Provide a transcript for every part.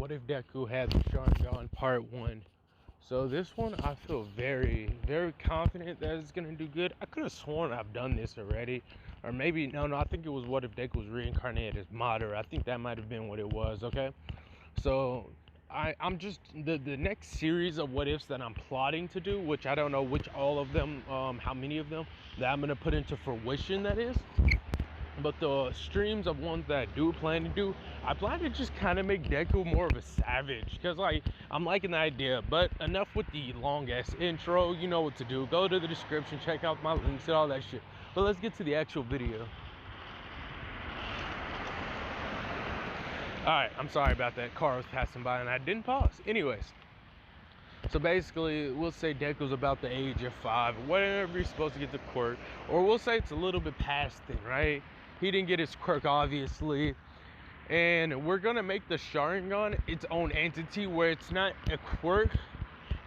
What if Deku had the Sharingan Part 1? So this one, I feel very, very confident that it's going to do good. I could have sworn I've done this already. Or maybe, no, I think it was what if Deku was reincarnated as Madara. I think that might have been what it was, okay? So I'm just, the next series of what ifs that I'm plotting to do, which I don't know which all of them, how many of them that I'm going to put into fruition, that is. But the streams of ones that I do plan to do, I plan to just kind of make Deku more of a savage, because like I'm liking the idea. But enough with the long ass intro. You know what to do. Go to the description, check out my links and all that shit. But let's get to the actual video. Alright, I'm sorry about that. Car was passing by and I didn't pause. Anyways, so basically, we'll say Deku's about the age of 5, whatever he's supposed to get the quirk. Or we'll say it's a little bit past then, right? He didn't get his quirk, obviously. And we're going to make the Sharingan its own entity where it's not a quirk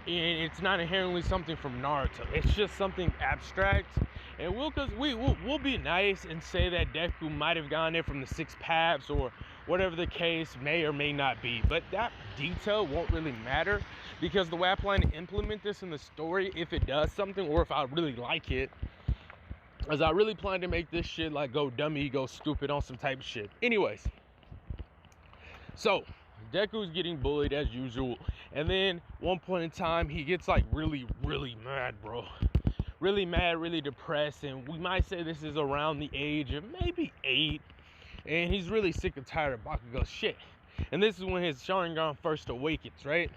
and it's not inherently something from Naruto. It's just something abstract. And we'll be nice and say that Deku might have gotten it from the 6 paths or whatever the case may or may not be. But that detail won't really matter, because the way I plan to implement this in the story, if it does something or if I really like it, is I really plan to make this shit like go dummy, go stupid on some type of shit. Anyways, so Deku's getting bullied as usual, and then one point in time he gets like really mad, bro. Really mad, really depressed, and we might say this is around the age of maybe 8, and he's really sick and tired of Bakugo's shit. And this is when his Sharingan first awakens, right?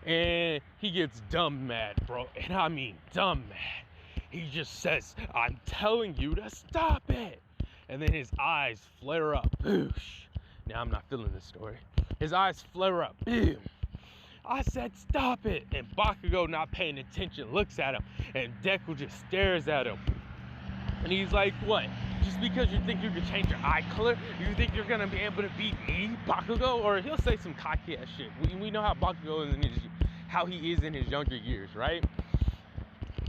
And he gets dumb mad, bro, and I mean dumb mad. He just says, "I'm telling you to stop it." And then his eyes flare up. Boosh. Now I'm not feeling this story. His eyes flare up. Boom. I said stop it. And Bakugo, not paying attention, looks at him. And Deku just stares at him. And he's like, what? Just because you think you can change your eye color, you think you're going to be able to beat me, Bakugo? Or he'll say some cocky ass shit. We know how Bakugo is how he is in his younger years, right?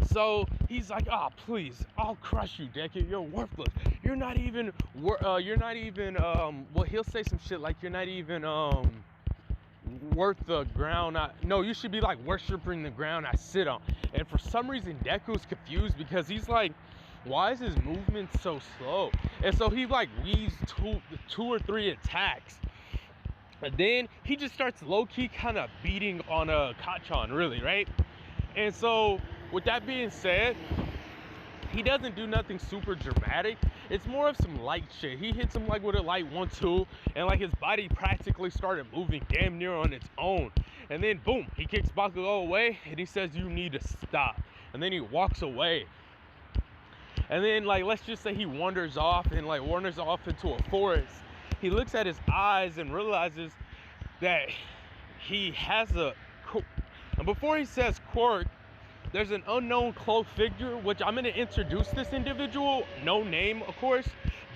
So he's like, "Oh, please, I'll crush you, Deku. You're worthless. You're not even well, he'll say some shit like, "You're not even worth the ground no, you should be like worshiping the ground I sit on." And for some reason Deku's confused, because he's like, why is his movement so slow? And so he like weaves two or three attacks, and then he just starts low-key kind of beating on a Kachan, really, right? And so with that being said, he doesn't do nothing super dramatic. It's more of some light shit. He hits him like with a light 1-2, and like his body practically started moving damn near on its own. And then boom, he kicks Bakugo away and he says, "You need to stop." And then he walks away. And then like, let's just say he wanders off into a forest. He looks at his eyes and realizes that he has a quirk. And before he says quirk, there's an unknown cloaked figure, which I'm going to introduce this individual, no name, of course,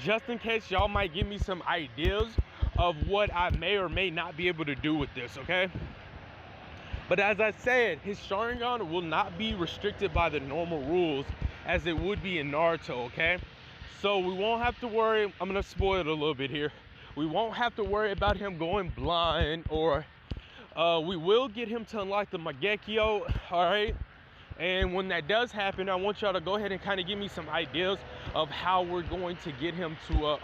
just in case y'all might give me some ideas of what I may or may not be able to do with this, okay? But as I said, his Sharingan will not be restricted by the normal rules as it would be in Naruto, okay? So we won't have to worry. I'm going to spoil it a little bit here. We won't have to worry about him going blind, or we will get him to unlock the Mangekyo, all right? And when that does happen, I want y'all to go ahead and kind of give me some ideas of how we're going to get him to,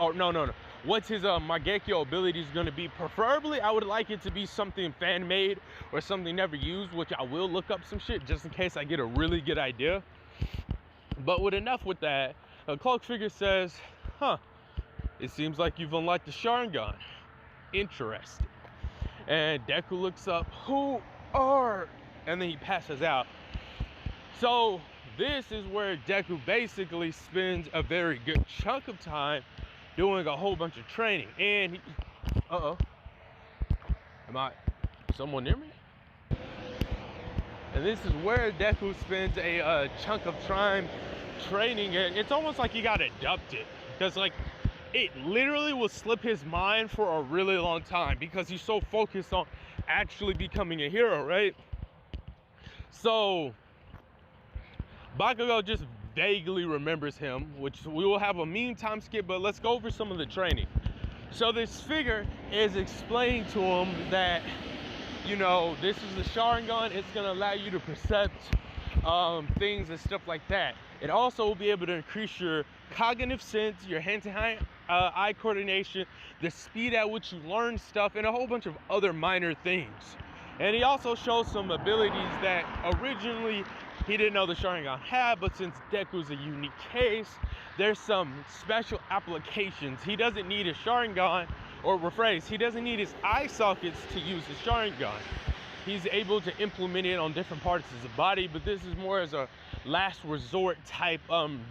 what's his Mangekyo ability is going to be. Preferably, I would like it to be something fan-made or something never used, which I will look up some shit just in case I get a really good idea. But with enough with that, a cloak figure says, "It seems like you've unlocked the Sharingan. Interesting." And Deku looks up, "Who are?" And then he passes out. So this is where Deku basically spends a very good chunk of time doing a whole bunch of training. And someone near me? And this is where Deku spends a chunk of time training. And it's almost like he got abducted, because like it literally will slip his mind for a really long time, because he's so focused on actually becoming a hero, right? So Bakugo just vaguely remembers him, which we will have a meme time skip, but let's go over some of the training. So this figure is explaining to him that, you know, this is the sharingan. It's gonna allow you to percept things and stuff like that. It also will be able to increase your cognitive sense, your hand-to-hand eye coordination, the speed at which you learn stuff, and a whole bunch of other minor things. And he also shows some abilities that originally he didn't know the sharingan had, but since Deku's a unique case, there's some special applications. He doesn't need a sharingan, or rephrase, he doesn't need his eye sockets to use his sharingan. He's able to implement it on different parts of his body, but this is more as a last resort type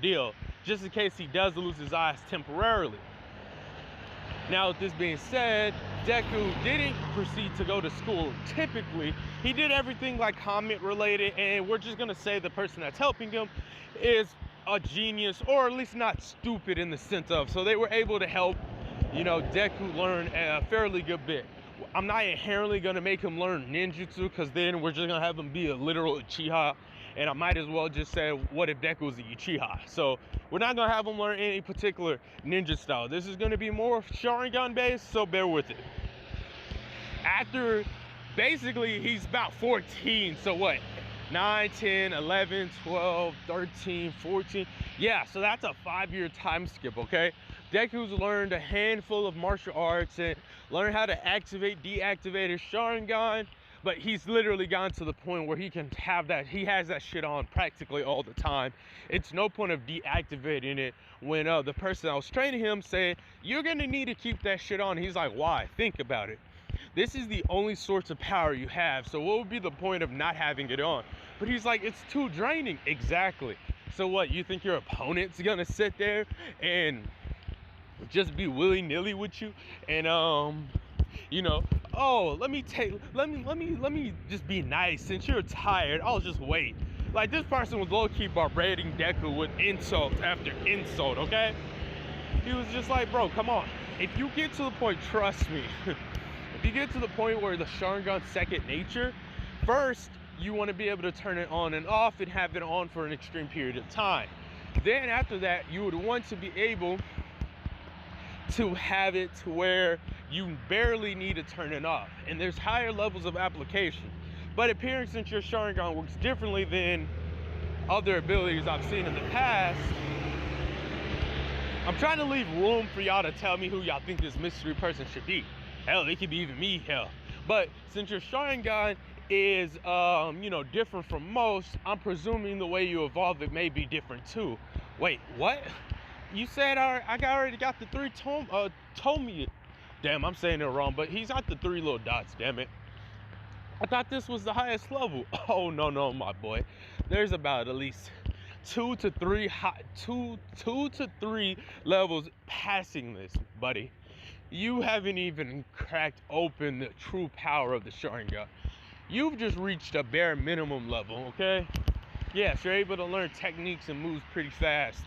deal, just in case he does lose his eyes temporarily. Now, with this being said, Deku didn't proceed to go to school. Typically, he did everything like comment related, and we're just gonna say the person that's helping him is a genius, or at least not stupid in the sense of, so they were able to help, you know, Deku learn a fairly good bit. I'm not inherently gonna make him learn ninjutsu, because then we're just gonna have him be a literal Uchiha, and I might as well just say, what if Deku was a Uchiha? So we're not gonna have him learn any particular ninja style. This is gonna be more Sharingan based, so bear with it. After, basically, he's about 14, so what? 9, 10, 11, 12, 13, 14. Yeah, so that's a 5-year time skip, okay? Deku's learned a handful of martial arts and learned how to activate, deactivate his Sharingan, but he's literally gotten to the point where he can have that, he has that shit on practically all the time. It's no point of deactivating it when the person that was training him said, you're gonna need to keep that shit on. He's like, why? Think about it. This is the only source of power you have, so what would be the point of not having it on? But he's like, it's too draining. Exactly. So what, you think your opponent's gonna sit there and just be willy-nilly with you and you know, oh, let me just be nice, since you're tired, I'll just wait. Like, this person was low-key berating Deku with insult after insult, okay? He was just like, bro, come on, if you get to the point, trust me, if you get to the point where the Sharingan's second nature, first you want to be able to turn it on and off and have it on for an extreme period of time. Then after that, you would want to be able to have it to where you barely need to turn it off, and there's higher levels of application. But appearing, since your Sharingan works differently than other abilities I've seen in the past, I'm trying to leave room for y'all to tell me who y'all think this mystery person should be. Hell, it could be even me, hell. But since your Sharingan is you know, different from most, I'm presuming the way you evolve it may be different too. Wait, what? You said I already got the 3 Tomi. Damn, I'm saying it wrong, but he's got the 3 little dots, damn it. I thought this was the highest level. Oh, no, my boy. There's about at least 2 to 3 levels passing this, buddy. You haven't even cracked open the true power of the Sharingan. You've just reached a bare minimum level, okay? Yes, you're able to learn techniques and moves pretty fast,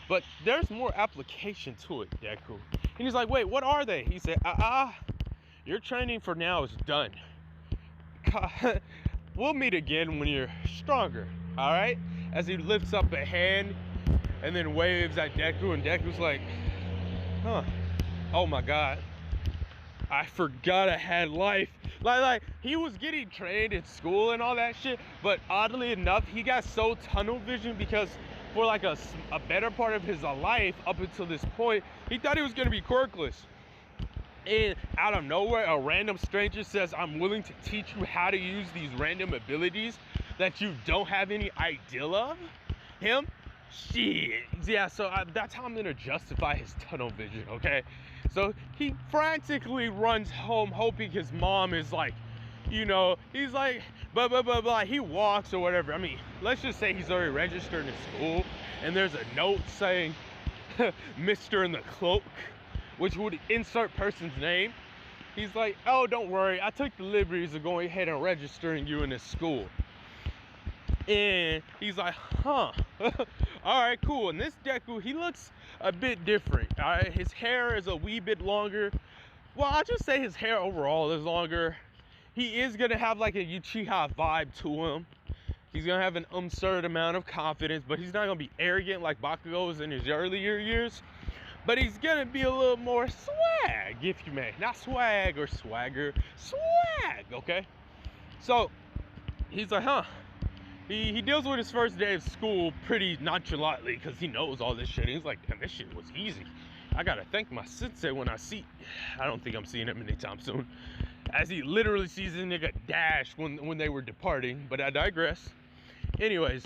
but there's more application to it, Deku. And he's like, wait, what are they? He said, your training for now is done. We'll meet again when you're stronger, all right? As he lifts up a hand and then waves at Deku, and Deku's like, huh, oh my God, I forgot I had life. Like he was getting trained in school and all that shit, but oddly enough, he got so tunnel vision because for like a better part of his life up until this point, he thought he was gonna be quirkless. And out of nowhere, a random stranger says, I'm willing to teach you how to use these random abilities that you don't have any idea of. Him? Shit. Yeah, so that's how I'm gonna justify his tunnel vision, okay? So he frantically runs home hoping his mom is like, you know, he's like, blah, blah, blah, blah. He walks or whatever. I mean, let's just say he's already registered in school and there's a note saying, Mr. in the cloak, which would insert person's name. He's like, oh, don't worry, I took the liberties of going ahead and registering you in this school. And he's like, huh, all right, cool. And this Deku, he looks a bit different, all right? His hair is a wee bit longer. Well, I'll just say his hair overall is longer. He is gonna have like a Uchiha vibe to him. He's gonna have an absurd amount of confidence, but he's not gonna be arrogant like Bakugo was in his earlier years. but he's gonna be a little more swag, if you may. Not swag or swagger, swag, okay? So he's like, huh? He deals with his first day of school pretty nonchalantly because he knows all this shit. He's like, damn, this shit was easy. I gotta thank my sensei when I don't think I'm seeing him anytime soon. As he literally sees this nigga dash when they were departing, but I digress. Anyways,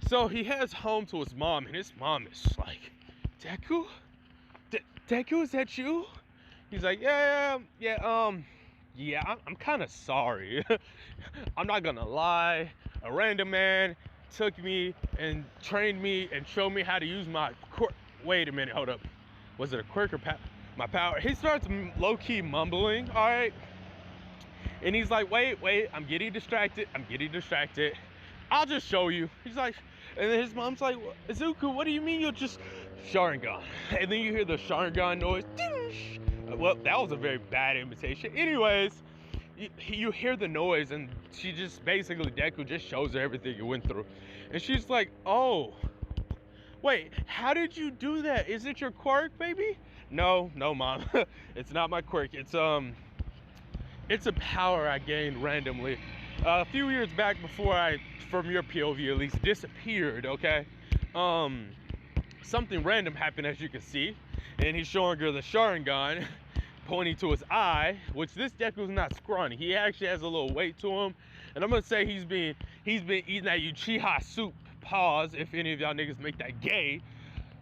so he heads home to his mom, and his mom is like, Deku? Deku, is that you? He's like, yeah, I'm kind of sorry. I'm not gonna lie. A random man took me and trained me and showed me how to use my quirk. Wait a minute, hold up. Was it a quirk or my power? He starts low-key mumbling, all right? And he's like, wait, I'm getting distracted. I'll just show you. He's like, and then his mom's like, Izuku, what do you mean you'll just sharingan? And then you hear the sharingan noise. Well, that was a very bad imitation. Anyways, you hear the noise, and she just basically, Deku just shows her everything you went through. And she's like, oh, wait, how did you do that? Is it your quirk, baby? No, mom. It's not my quirk. It's a power I gained randomly a few years back before I, from your POV at least, disappeared, okay? Something random happened, as you can see, and he's showing her the sharingan, pointing to his eye, which this Deku's not scrawny. He actually has a little weight to him, and I'm gonna say he's been eating that Uchiha soup. Pause if any of y'all niggas make that gay.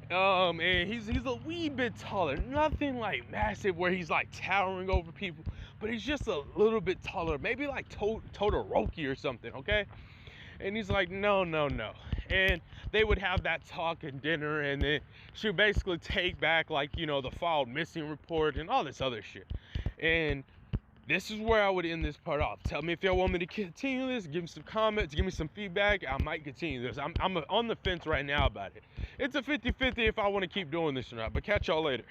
And he's a wee bit taller, nothing like massive where he's like towering over people, but he's just a little bit taller, maybe like Todoroki or something, okay? And he's like, no. And they would have that talk at dinner, and then she would basically take back, like, you know, the filed missing report and all this other shit. And this is where I would end this part off. Tell me if y'all want me to continue this. Give me some comments. Give me some feedback. I might continue this. I'm on the fence right now about it. It's a 50-50 if I want to keep doing this or not. But catch y'all later.